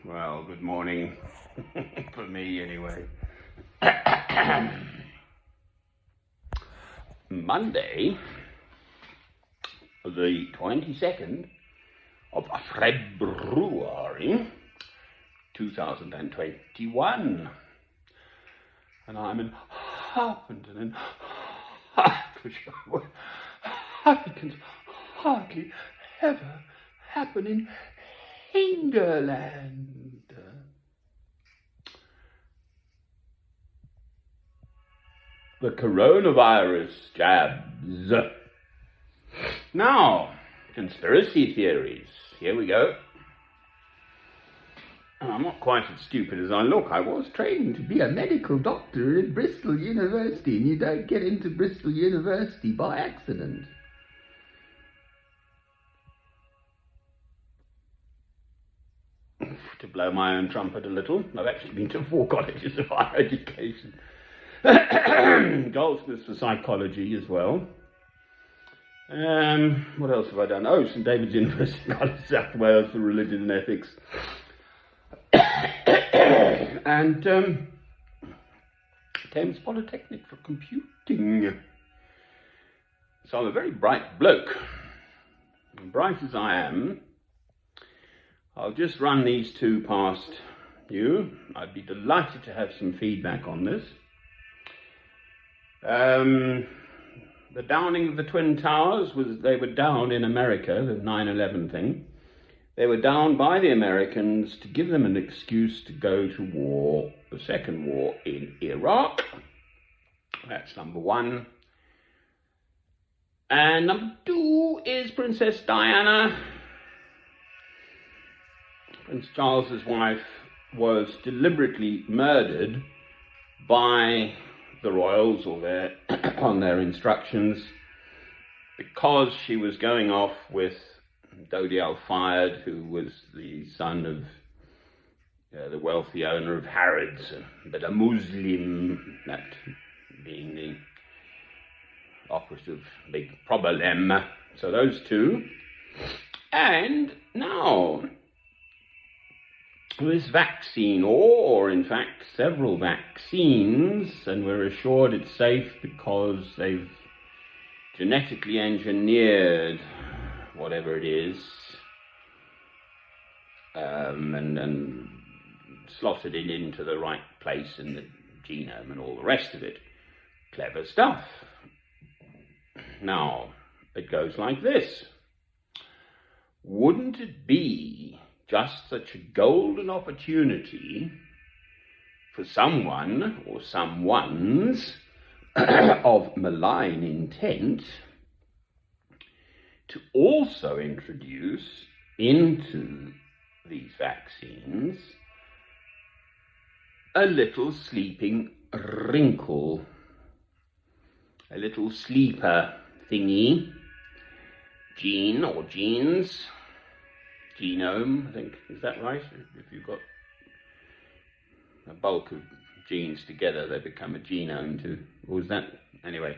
Well, good morning. For me, anyway. Monday, the 22nd of February 2021. And I'm in Harpenden in Hertfordshire. It can hardly ever happen in England. The coronavirus jabs. Now, conspiracy theories. Here we go. I'm not quite as stupid as I look. I was training to be a medical doctor at Bristol University, and you don't get into Bristol University by accident. To blow my own trumpet a little, I've actually been to 4 colleges of higher education. Goldsmiths for psychology as well. What else have I done? Oh, St David's University College, South Wales for religion and ethics. And Thames Polytechnic for computing. So I'm a very bright bloke. And bright as I am, I'll just run these two past you. I'd be delighted to have some feedback on this. The downing of the Twin Towers they were down in America, the 9/11 thing. They were down by the Americans to give them an excuse to go to war, the second war in Iraq. That's number one. And number 2 is Princess Diana. Prince Charles's wife was deliberately murdered by the royals or on their instructions because she was going off with Dodi Al-Fayed, who was the son of the wealthy owner of Harrods, but a Muslim, that being the operative big problem. So those two. And now, this vaccine, or in fact several vaccines, and we're assured it's safe because they've genetically engineered whatever it is, and slotted it into the right place in the genome and all the rest of it. Clever stuff. Now, it goes like this. Wouldn't it be just such a golden opportunity for someone or someones of malign intent to also introduce into these vaccines a little sleeping wrinkle, a little sleeper thingy, gene or genes, genome, I think, is that right? If you've got a bulk of genes together, they become a genome too. Or was that? Anyway,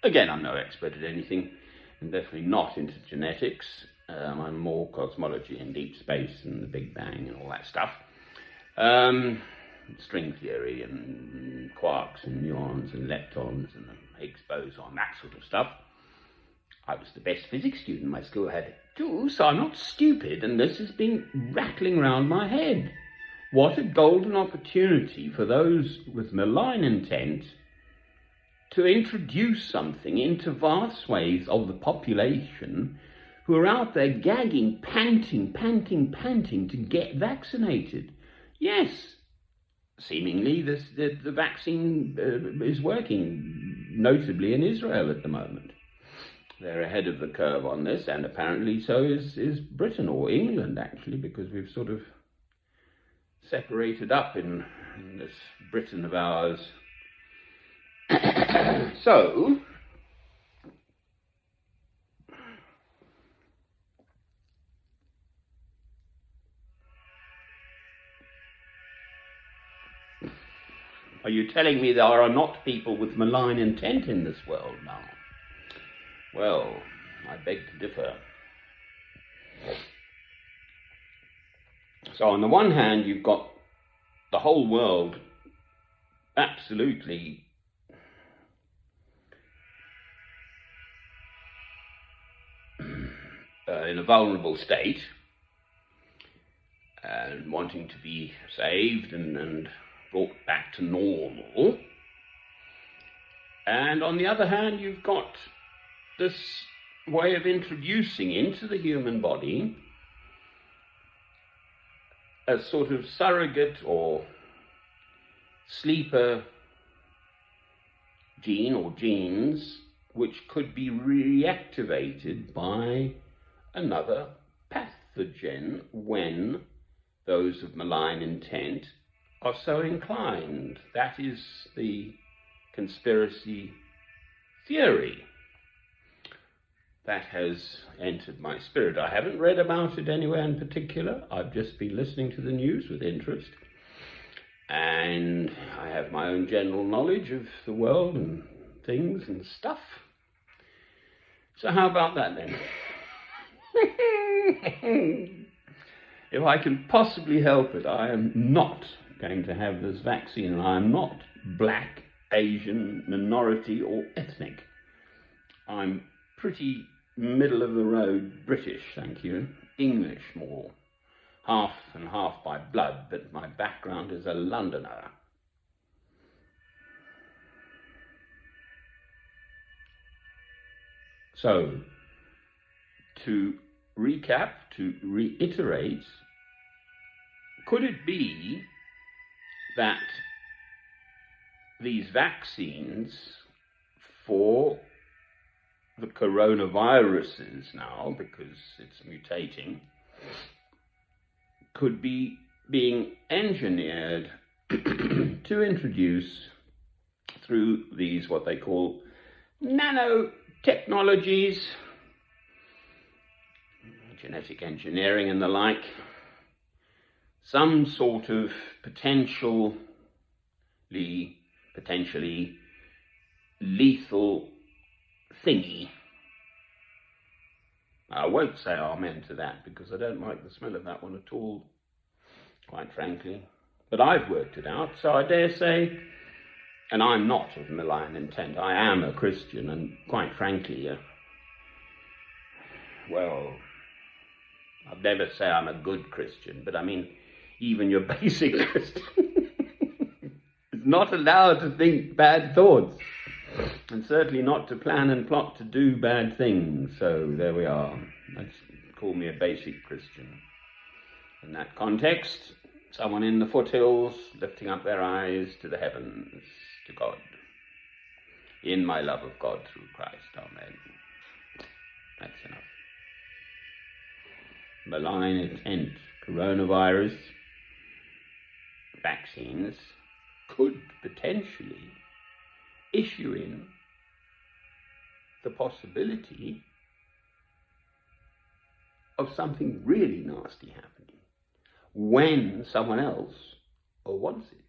again, I'm no expert at anything, and definitely not into genetics. I'm more cosmology and deep space and the Big Bang and all that stuff. String theory and quarks and muons and leptons and the Higgs boson, that sort of stuff. I was the best physics student my school had too, so I'm not stupid, and this has been rattling around my head. What a golden opportunity for those with malign intent to introduce something into vast swathes of the population who are out there gagging, panting to get vaccinated. Yes, seemingly the vaccine is working, notably in Israel at the moment. They're ahead of the curve on this, and apparently so is Britain, or England actually, because we've sort of separated up in this Britain of ours. So, are you telling me there are not people with malign intent in this world now? Well, I beg to differ. So on the one hand, you've got the whole world absolutely in a vulnerable state and wanting to be saved and brought back to normal. And on the other hand, you've got this way of introducing into the human body a sort of surrogate or sleeper gene or genes which could be reactivated by another pathogen when those of malign intent are so inclined. That is the conspiracy theory that has entered my spirit. I haven't read about it anywhere in particular. I've just been listening to the news with interest. And I have my own general knowledge of the world and things and stuff. So how about that then? If I can possibly help it, I am not going to have this vaccine, and I am not black, Asian, minority or ethnic. I'm pretty middle of the road British, thank you. English more. Half and half by blood, but my background is a Londoner. So, to recap, to reiterate, could it be that these vaccines for the coronaviruses now, because it's mutating, could be being engineered to introduce through these what they call nanotechnologies, genetic engineering and the like, some sort of potentially lethal thingy. I won't say amen to that because I don't like the smell of that one at all, quite frankly. But I've worked it out, so I dare say, and I'm not of malign intent, I am a Christian, and quite frankly, well, I'd never say I'm a good Christian, but I mean, even your basic Christian is not allowed to think bad thoughts, and certainly not to plan and plot to do bad things. So there we are. Let's call me a basic Christian. In that context, someone in the foothills lifting up their eyes to the heavens, to God, in my love of God through Christ. Amen. That's enough. Malign intent, coronavirus, vaccines could potentially issue in the possibility of something really nasty happening when someone else wants it.